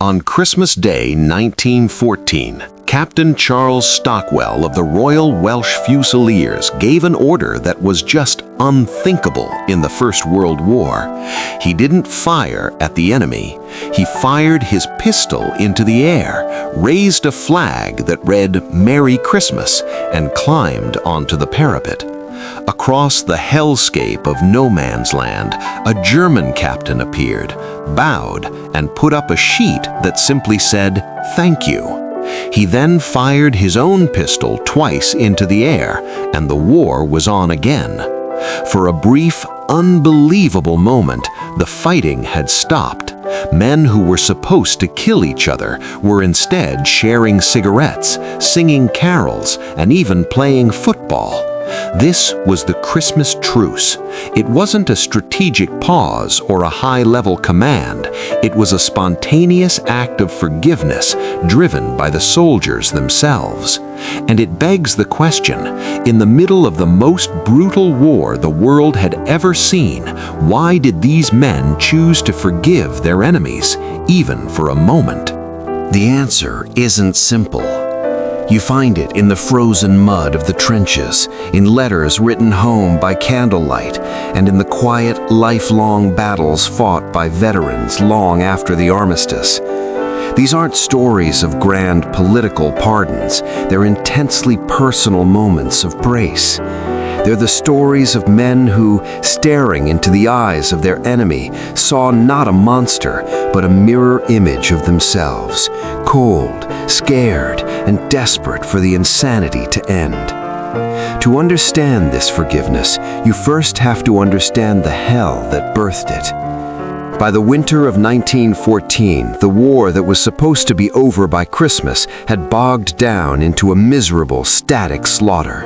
On Christmas Day 1914, Captain Charles Stockwell of the Royal Welsh Fusiliers gave an order that was just unthinkable in the First World War. He didn't fire at the enemy. He fired his pistol into the air, raised a flag that read "Merry Christmas," and climbed onto the parapet. Across the hellscape of no man's land, a German captain appeared, bowed, and put up a sheet that simply said, "Thank you." He then fired his own pistol twice into the air, and the war was on again. For a brief, unbelievable moment, the fighting had stopped. Men who were supposed to kill each other were instead sharing cigarettes, singing carols, and even playing football. This was the Christmas Truce. It wasn't a strategic pause or a high-level command. It was a spontaneous act of forgiveness driven by the soldiers themselves. And it begs the question, in the middle of the most brutal war the world had ever seen, why did these men choose to forgive their enemies, even for a moment? The answer isn't simple. You find it in the frozen mud of the trenches, in letters written home by candlelight, and in the quiet, lifelong battles fought by veterans long after the armistice. These aren't stories of grand political pardons. They're intensely personal moments of grace. They're the stories of men who, staring into the eyes of their enemy, saw not a monster, but a mirror image of themselves, cold, scared, and desperate for the insanity to end. To understand this forgiveness, you first have to understand the hell that birthed it. By the winter of 1914, the war that was supposed to be over by Christmas had bogged down into a miserable, static slaughter.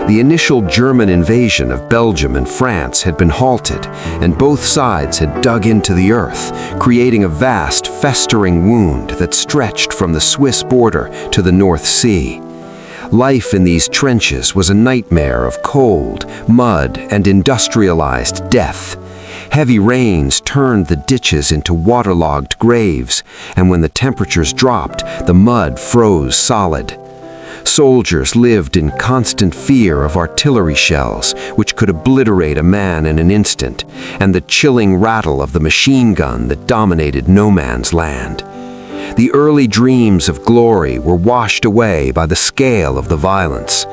The initial German invasion of Belgium and France had been halted, and both sides had dug into the earth, creating a vast, festering wound that stretched from the Swiss border to the North Sea. Life in these trenches was a nightmare of cold, mud, and industrialized death. Heavy rains turned the ditches into waterlogged graves, and when the temperatures dropped, the mud froze solid. Soldiers lived in constant fear of artillery shells, which could obliterate a man in an instant, and the chilling rattle of the machine gun that dominated no man's land. The early dreams of glory were washed away by the scale of the violence.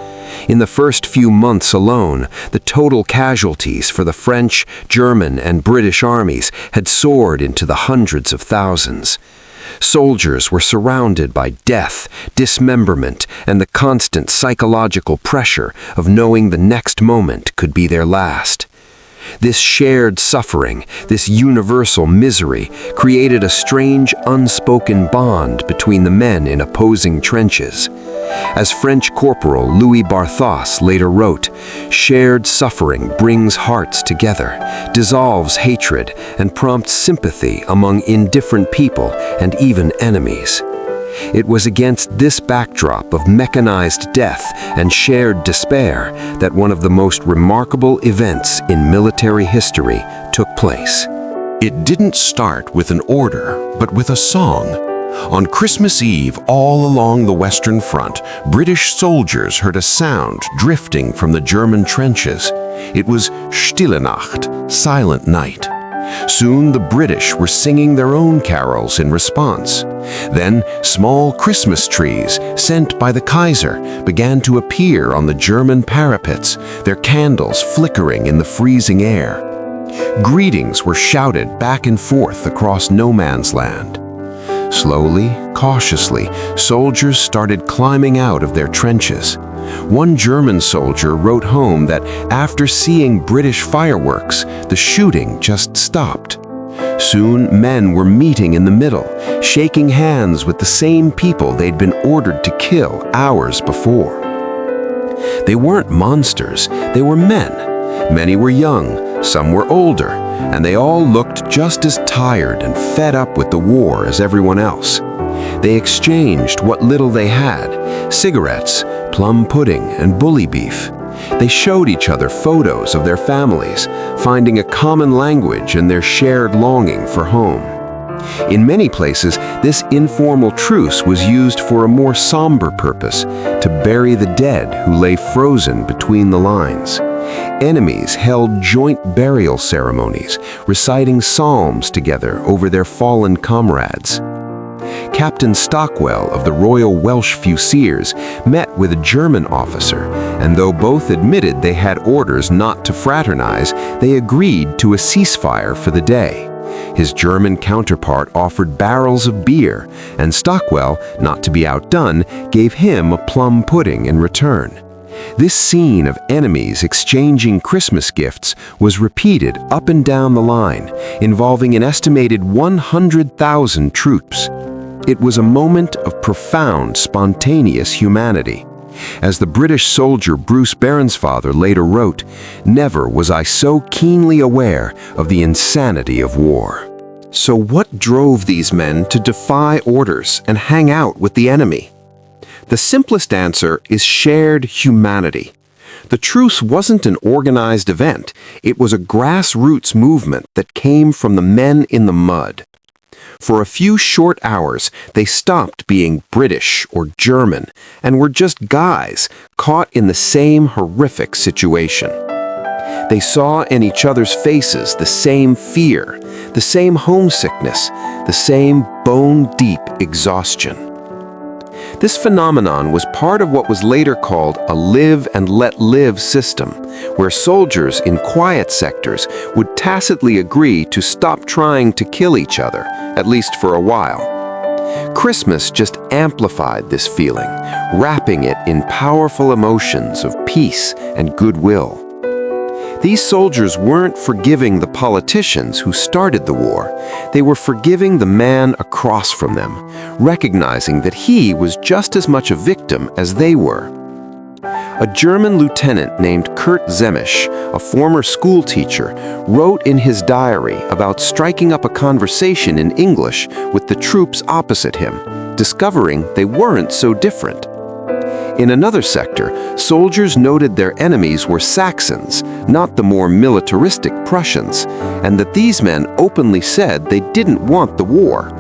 In the first few months alone, the total casualties for the French, German, and British armies had soared into the hundreds of thousands. Soldiers were surrounded by death, dismemberment, and the constant psychological pressure of knowing the next moment could be their last. This shared suffering, this universal misery, created a strange, unspoken bond between the men in opposing trenches. As French Corporal Louis Barthas later wrote, "Shared suffering brings hearts together, dissolves hatred, and prompts sympathy among indifferent people and even enemies." It was against this backdrop of mechanized death and shared despair that one of the most remarkable events in military history took place. It didn't start with an order, but with a song. On Christmas Eve, all along the Western Front, British soldiers heard a sound drifting from the German trenches. It was Stille Nacht, Silent Night. Soon the British were singing their own carols in response. Then small Christmas trees sent by the Kaiser began to appear on the German parapets, their candles flickering in the freezing air. Greetings were shouted back and forth across no man's land. Slowly, cautiously, soldiers started climbing out of their trenches. One German soldier wrote home that after seeing British fireworks, the shooting just stopped. Soon, men were meeting in the middle, shaking hands with the same people they'd been ordered to kill hours before. They weren't monsters, they were men. Many were young, some were older, and they all looked just as tired and fed up with the war as everyone else. They exchanged what little they had, cigarettes, plum pudding, and bully beef. They showed each other photos of their families, finding a common language in their shared longing for home. In many places, this informal truce was used for a more somber purpose, to bury the dead who lay frozen between the lines. Enemies held joint burial ceremonies, reciting psalms together over their fallen comrades. Captain Stockwell of the Royal Welsh Fusiliers met with a German officer, and though both admitted they had orders not to fraternize, they agreed to a ceasefire for the day. His German counterpart offered barrels of beer, and Stockwell, not to be outdone, gave him a plum pudding in return. This scene of enemies exchanging Christmas gifts was repeated up and down the line, involving an estimated 100,000 troops. It was a moment of profound, spontaneous humanity. As the British soldier Bruce Bairnsfather later wrote, "Never was I so keenly aware of the insanity of war." So what drove these men to defy orders and hang out with the enemy? The simplest answer is shared humanity. The truce wasn't an organized event. It was a grassroots movement that came from the men in the mud. For a few short hours, they stopped being British or German and were just guys caught in the same horrific situation. They saw in each other's faces the same fear, the same homesickness, the same bone-deep exhaustion. This phenomenon was part of what was later called a live and let live system, where soldiers in quiet sectors would tacitly agree to stop trying to kill each other, at least for a while. Christmas just amplified this feeling, wrapping it in powerful emotions of peace and goodwill. These soldiers weren't forgiving the politicians who started the war. They were forgiving the man across from them, recognizing that he was just as much a victim as they were. A German lieutenant named Kurt Zemisch, a former school teacher, wrote in his diary about striking up a conversation in English with the troops opposite him, discovering they weren't so different. In another sector, soldiers noted their enemies were Saxons, not the more militaristic Prussians, and that these men openly said they didn't want the war.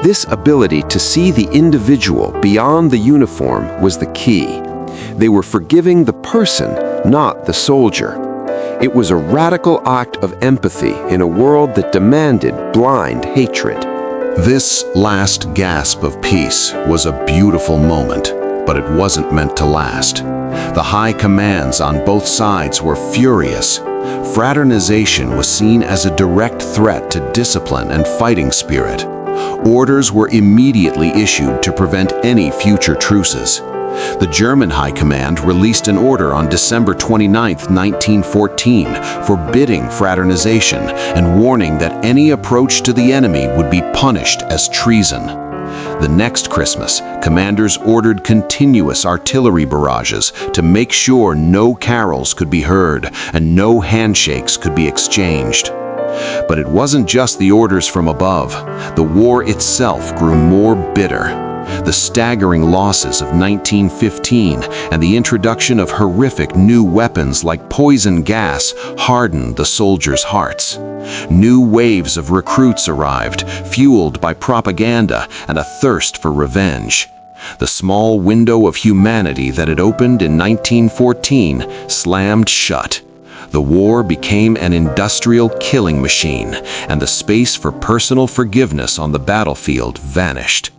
This ability to see the individual beyond the uniform was the key. They were forgiving the person, not the soldier. It was a radical act of empathy in a world that demanded blind hatred. This last gasp of peace was a beautiful moment, but it wasn't meant to last. The high commands on both sides were furious. Fraternization was seen as a direct threat to discipline and fighting spirit. Orders were immediately issued to prevent any future truces. The German High Command released an order on December 29, 1914, forbidding fraternization and warning that any approach to the enemy would be punished as treason. The next Christmas, commanders ordered continuous artillery barrages to make sure no carols could be heard and no handshakes could be exchanged. But it wasn't just the orders from above. The war itself grew more bitter. The staggering losses of 1915 and the introduction of horrific new weapons like poison gas hardened the soldiers' hearts. New waves of recruits arrived, fueled by propaganda and a thirst for revenge. The small window of humanity that had opened in 1914 slammed shut. The war became an industrial killing machine, and the space for personal forgiveness on the battlefield vanished.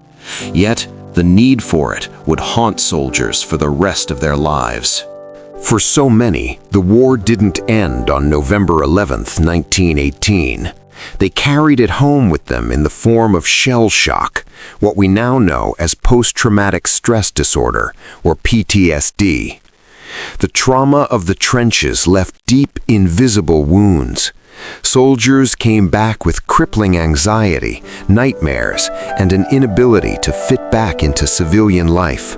Yet, the need for it would haunt soldiers for the rest of their lives. For so many, the war didn't end on November 11, 1918. They carried it home with them in the form of shell shock, what we now know as post-traumatic stress disorder, or PTSD. The trauma of the trenches left deep, invisible wounds. Soldiers came back with crippling anxiety, nightmares, and an inability to fit back into civilian life.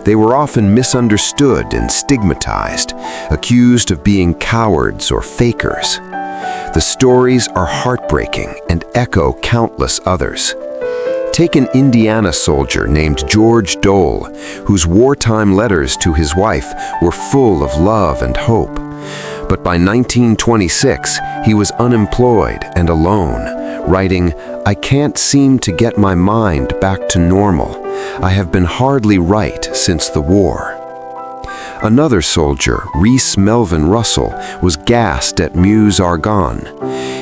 They were often misunderstood and stigmatized, accused of being cowards or fakers. The stories are heartbreaking and echo countless others. Take an Indiana soldier named George Dole, whose wartime letters to his wife were full of love and hope. But by 1926, he was unemployed and alone, writing, "I can't seem to get my mind back to normal. I have been hardly right since the war." Another soldier, Rhys Melvin Russell, was gassed at Meuse-Argonne.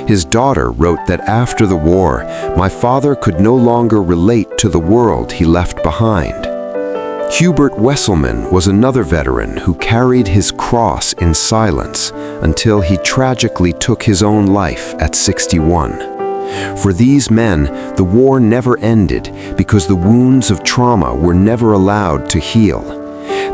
His daughter wrote that after the war, "My father could no longer relate to the world he left behind." Hubert Wesselman was another veteran who carried his cross in silence until he tragically took his own life at 61. For these men, the war never ended because the wounds of trauma were never allowed to heal.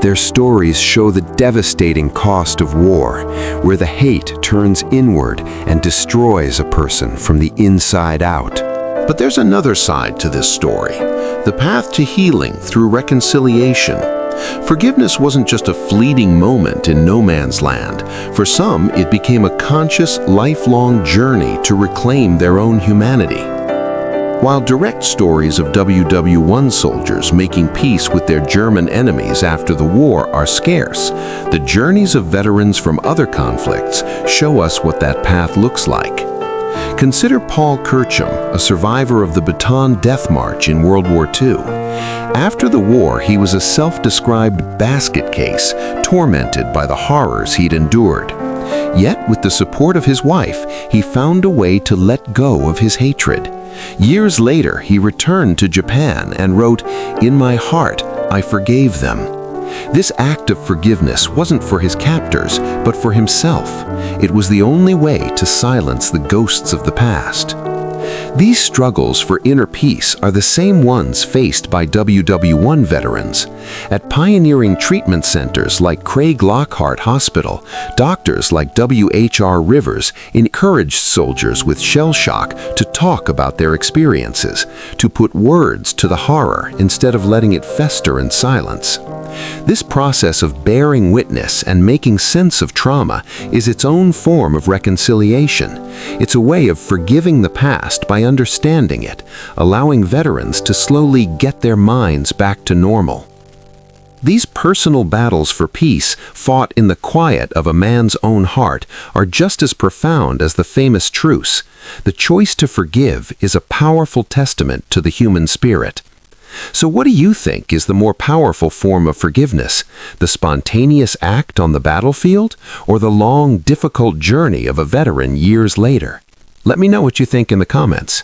Their stories show the devastating cost of war, where the hate turns inward and destroys a person from the inside out. But there's another side to this story, the path to healing through reconciliation. Forgiveness wasn't just a fleeting moment in no man's land. For some, it became a conscious, lifelong journey to reclaim their own humanity. While direct stories of WW1 soldiers making peace with their German enemies after the war are scarce, the journeys of veterans from other conflicts show us what that path looks like. Consider Paul Kircham, a survivor of the Bataan Death March in World War II. After the war, he was a self-described basket case, tormented by the horrors he'd endured. Yet, with the support of his wife, he found a way to let go of his hatred. Years later, he returned to Japan and wrote, "In my heart, I forgave them." This act of forgiveness wasn't for his captors, but for himself. It was the only way to silence the ghosts of the past. These struggles for inner peace are the same ones faced by WW1 veterans. At pioneering treatment centers like Craig Lockhart Hospital, doctors like W.H.R. Rivers encouraged soldiers with shell shock to talk about their experiences, to put words to the horror instead of letting it fester in silence. This process of bearing witness and making sense of trauma is its own form of reconciliation. It's a way of forgiving the past by understanding it, allowing veterans to slowly get their minds back to normal. These personal battles for peace, fought in the quiet of a man's own heart, are just as profound as the famous truce. The choice to forgive is a powerful testament to the human spirit. So what do you think is the more powerful form of forgiveness? The spontaneous act on the battlefield, or the long, difficult journey of a veteran years later? Let me know what you think in the comments.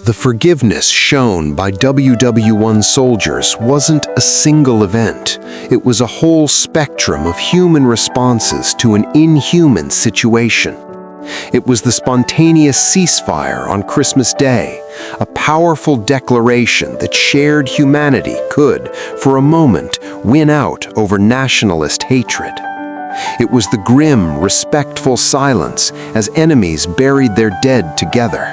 The forgiveness shown by WW1 soldiers wasn't a single event. It was a whole spectrum of human responses to an inhuman situation. It was the spontaneous ceasefire on Christmas Day, a powerful declaration that shared humanity could, for a moment, win out over nationalist hatred. It was the grim, respectful silence as enemies buried their dead together.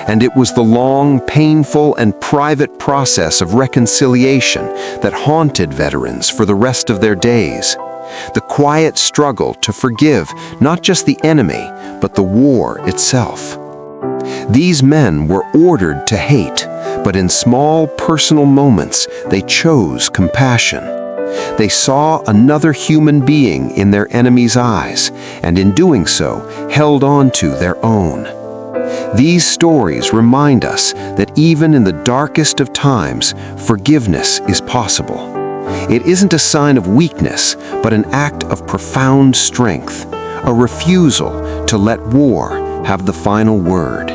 And it was the long, painful, and private process of reconciliation that haunted veterans for the rest of their days. The quiet struggle to forgive not just the enemy, but the war itself. These men were ordered to hate, but in small personal moments they chose compassion. They saw another human being in their enemy's eyes, and in doing so, held on to their own. These stories remind us that even in the darkest of times, forgiveness is possible. It isn't a sign of weakness, but an act of profound strength, a refusal to let war have the final word.